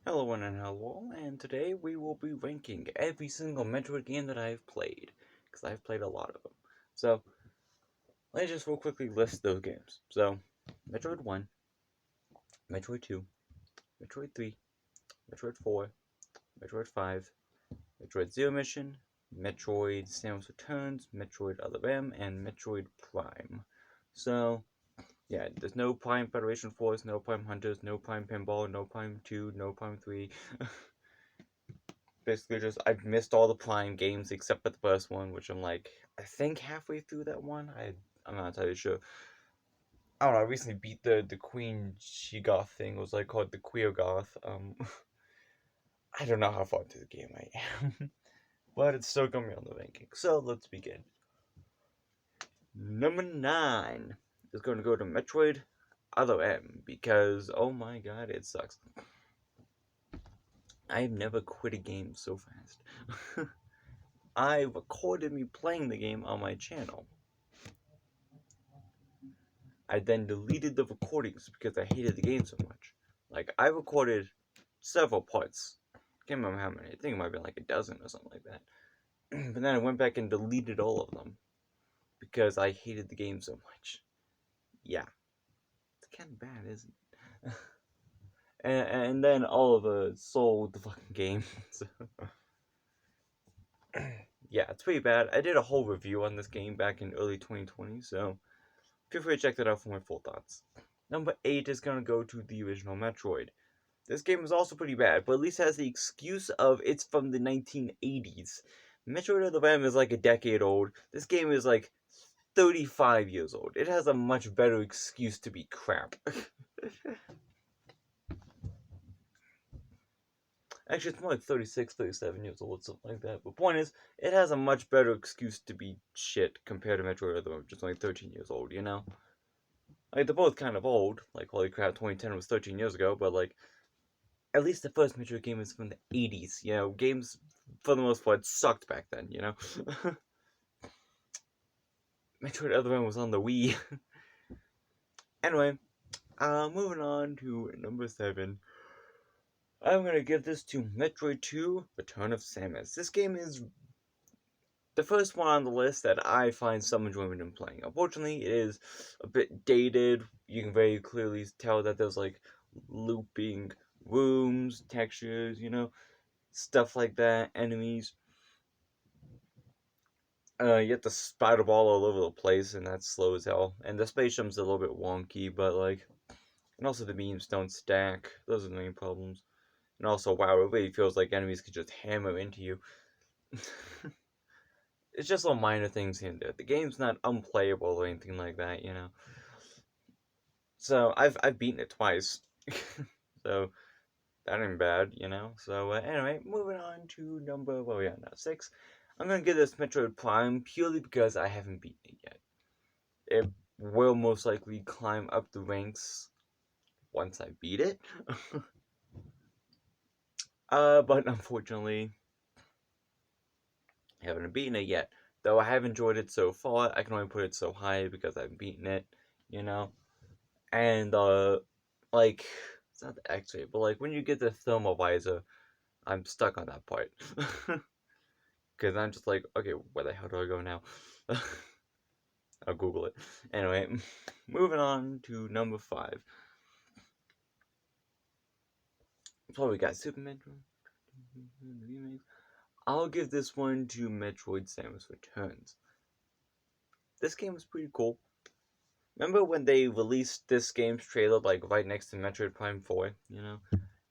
Hello one and hello, and today we will be ranking every single Metroid game that I've played, because I've played a lot of them. So, let's just real quickly list those games. So, Metroid 1, Metroid 2, Metroid 3, Metroid 4, Metroid 5, Metroid Zero Mission, Metroid Samus Returns, Metroid Other M, and Metroid Prime. So, yeah, there's no Prime Federation Force, no Prime Hunters, no Prime Pinball, no Prime 2, no Prime 3. Basically just I've missed all the Prime games except for the first one, which I'm like I think halfway through that one. I'm not entirely sure. I don't know. I recently beat the Queen She-Goth thing. It was like called the Queer Goth. I don't know how far into the game I am, but it's still gonna be on the ranking. So let's begin. Number 9 is going to go to Metroid Other M because oh my god, it sucks. I've never quit a game so fast. I recorded me playing the game on my channel. I then deleted the recordings because I hated the game so much. Like, I recorded several parts. Can't remember how many. I think it might have been like a dozen or something like that. But then I went back and deleted all of them because I hated the game so much. Yeah. It's kind of bad, isn't it? and then Oliver sold the fucking game. So. Yeah, it's pretty bad. I did a whole review on this game back in early 2020, so feel free to check that out for my full thoughts. Number 8 is going to go to the original Metroid. This game is also pretty bad, but at least has the excuse of it's from the 1980s. Metroid Other M is like a decade old. This game is like 35 years old. It has a much better excuse to be crap. Actually, it's more like 36, 37 years old, something like that. But point is, it has a much better excuse to be shit compared to Metroid Other M, which is only 13 years old, you know? Like, they're both kind of old. Like, holy crap, 2010 was 13 years ago, but like, at least the first Metroid game is from the 80s. You know, games for the most part sucked back then. You know, Metroid Other M was on the Wii. Anyway, moving on to number 7. I'm gonna give this to Metroid 2: Return of Samus. This game is the first one on the list that I find some enjoyment in playing. Unfortunately, it is a bit dated. You can very clearly tell that there's like looping rooms, textures, you know, stuff like that, enemies. You have to spider ball all over the place, and that's slow as hell. And the space jump's a little bit wonky, but like, and also the beams don't stack. Those are the main problems. And also, wow, it really feels like enemies could just hammer into you. It's just little minor things here and there. The game's not unplayable or anything like that, you know. So I've beaten it twice, so that ain't bad, you know. So anyway, moving on to number what are we at now? 6. I'm gonna give this Metroid Prime purely because I haven't beaten it yet. It will most likely climb up the ranks once I beat it. But unfortunately, I haven't beaten it yet. Though I have enjoyed it so far, I can only put it so high because I've beaten it, you know? And, like, it's not the X-ray, but like when you get the thermal visor, I'm stuck on that part. Because I'm just like, okay, where the hell do I go now? I'll Google it. Anyway, moving on to number 5. So we got Super Metroid remakes. I'll give this one to Metroid Samus Returns. This game was pretty cool. Remember when they released this game's trailer like right next to Metroid Prime 4, you know?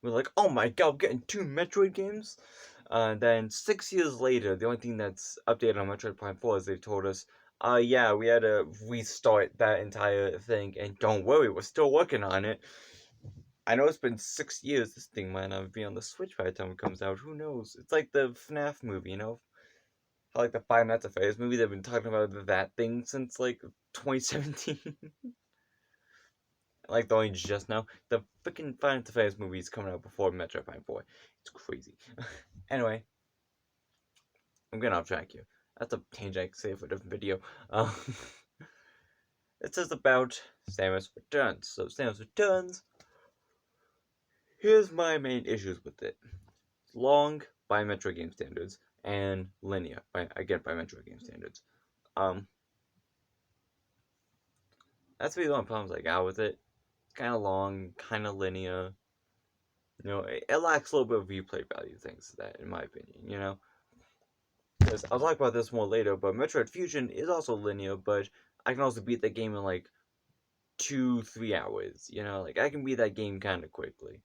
We're like, oh my god, we're getting 2 Metroid games? Then 6 years later, the only thing that's updated on Metroid Prime 4 is they told us, yeah, we had to restart that entire thing, and don't worry, we're still working on it. I know it's been 6 years, this thing might not be on the Switch by the time it comes out, who knows? It's like the FNAF movie, you know? How like the Five Nights at Freddy's movie, they've been talking about that thing since like 2017. Like, the only just now. The freaking Five Nights at Freddy's movie is coming out before Metroid Prime 4. It's crazy. Anyway, I'm getting off track here. That's a tangent I can save for a different video. It says about Samus Returns. So Samus Returns Here's my main issues with it. It's long by Metroid game standards, and linear, by Metroid game standards. Um, that's the only problems I got with it. Kind of long, kind of linear. It lacks a little bit of replay value, things that, in my opinion, Because I'll talk about this more later, but Metroid Fusion is also linear, but I can also beat that game in like 2-3 hours. Like I can beat that game kind of quickly.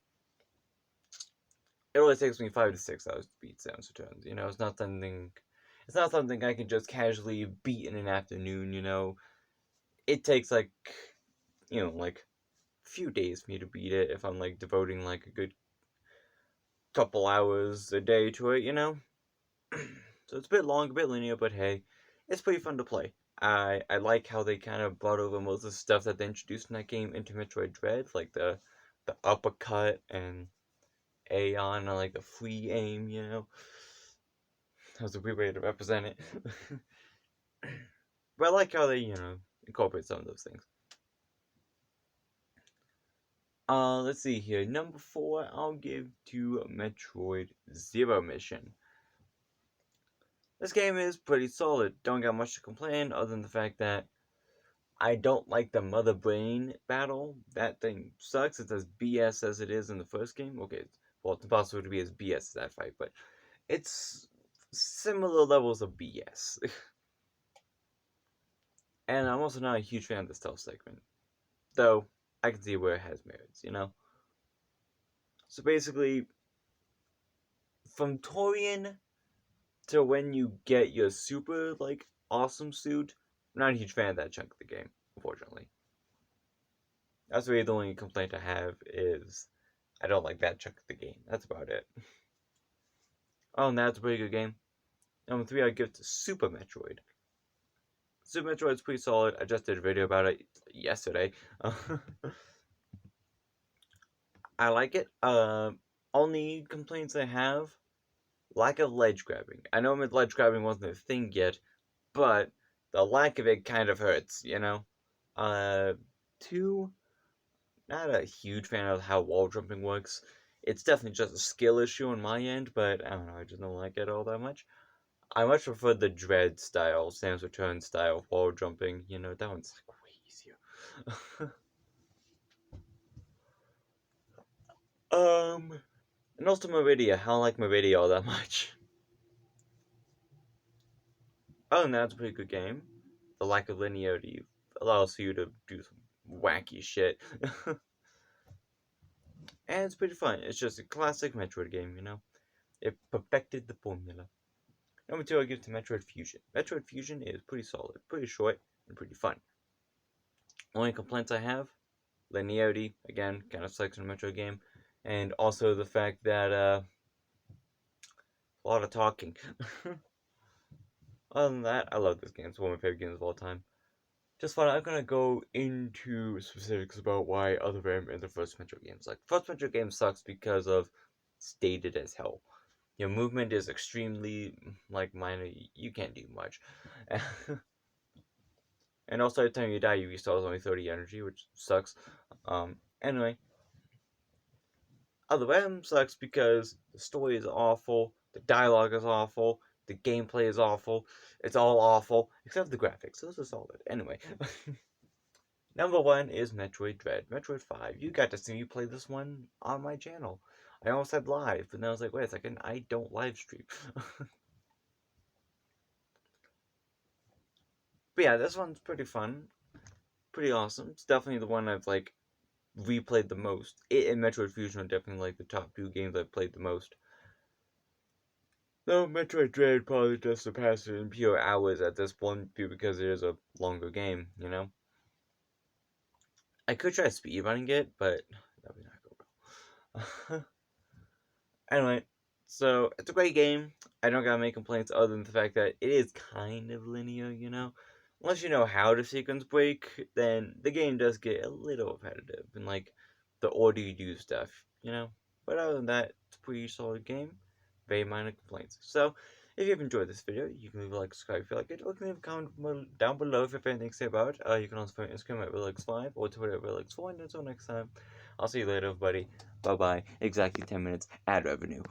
It only takes me 5 to 6 hours to beat Samus Returns. It's not something I can just casually beat in an afternoon. It takes like a few days for me to beat it if I'm like devoting like a good couple hours a day to it. So it's a bit long, a bit linear, but hey, it's pretty fun to play. I like how they kind of brought over most of the stuff that they introduced in that game into Metroid Dread, like the uppercut and Aeon, and like the free aim. That was a weird way to represent it. But I like how they incorporate some of those things. Let's see here. Number 4, I'll give to Metroid Zero Mission. This game is pretty solid. Don't got much to complain other than the fact that I don't like the Mother Brain battle. That thing sucks. It's as BS as it is in the first game. Okay, well, it's impossible to be as BS as that fight, but it's similar levels of BS. And I'm also not a huge fan of the stealth segment. Though, I can see where it has merits. So basically, from Torian to when you get your super, awesome suit, I'm not a huge fan of that chunk of the game, unfortunately. That's really the only complaint I have is I don't like that chunk of the game. That's about it. Oh, and that's a pretty good game. Number 3, I'd give to Super Metroid. Super Metroid's pretty solid. I just did a video about it yesterday. I like it. Only complaints I have, lack of ledge grabbing. I know ledge grabbing wasn't a thing yet, but the lack of it kind of hurts. 2, not a huge fan of how wall jumping works. It's definitely just a skill issue on my end, but I don't know, I just don't like it all that much. I much prefer the Dread style, Sam's Return style wall jumping. That one's like way easier. And also Meridia. I don't like Meridia all that much. Other than that, it's a pretty good game. The lack of linearity allows you to do some wacky shit. And it's pretty fun. It's just a classic Metroid game. It perfected the formula. Number 2, I give to Metroid Fusion. Metroid Fusion is pretty solid, pretty short, and pretty fun. Only complaints I have, linearity, again, kind of sucks in a Metroid game, and also the fact that, a lot of talking. Other than that, I love this game. It's one of my favorite games of all time. Just fun. I'm gonna go into specifics about why other than in the first Metroid games. Like, first Metroid game sucks because of it's dated as hell. Your movement is extremely, minor. You can't do much. And also, every time you die, you restore only 30 energy, which sucks. Anyway, other than sucks because the story is awful, the dialogue is awful, the gameplay is awful. It's all awful, except the graphics. Those are solid. Anyway. Number 1 is Metroid Dread. Metroid 5. You got to see me play this one on my channel. I almost said live, but then I was like, wait a second, I don't live stream. But yeah, this one's pretty fun. Pretty awesome. It's definitely the one I've, replayed the most. It and Metroid Fusion are definitely, the top 2 games I've played the most. Though Metroid Dread probably just surpassed it in pure hours at this point, because it is a longer game. I could try speedrunning it, but that would not go well. Anyway, so it's a great game. I don't got many complaints other than the fact that it is kind of linear. Unless you know how to sequence break, then the game does get a little repetitive in the order you do stuff. But other than that, it's a pretty solid game. Very minor complaints. So, if you've enjoyed this video, you can leave a like, subscribe if you like it, or you can leave a comment down below if you have anything to say about it. You can also find Instagram at RelaxFive or Twitter at RelaxFour, and until next time, I'll see you later, buddy. Bye bye. Exactly 10 minutes. Ad revenue.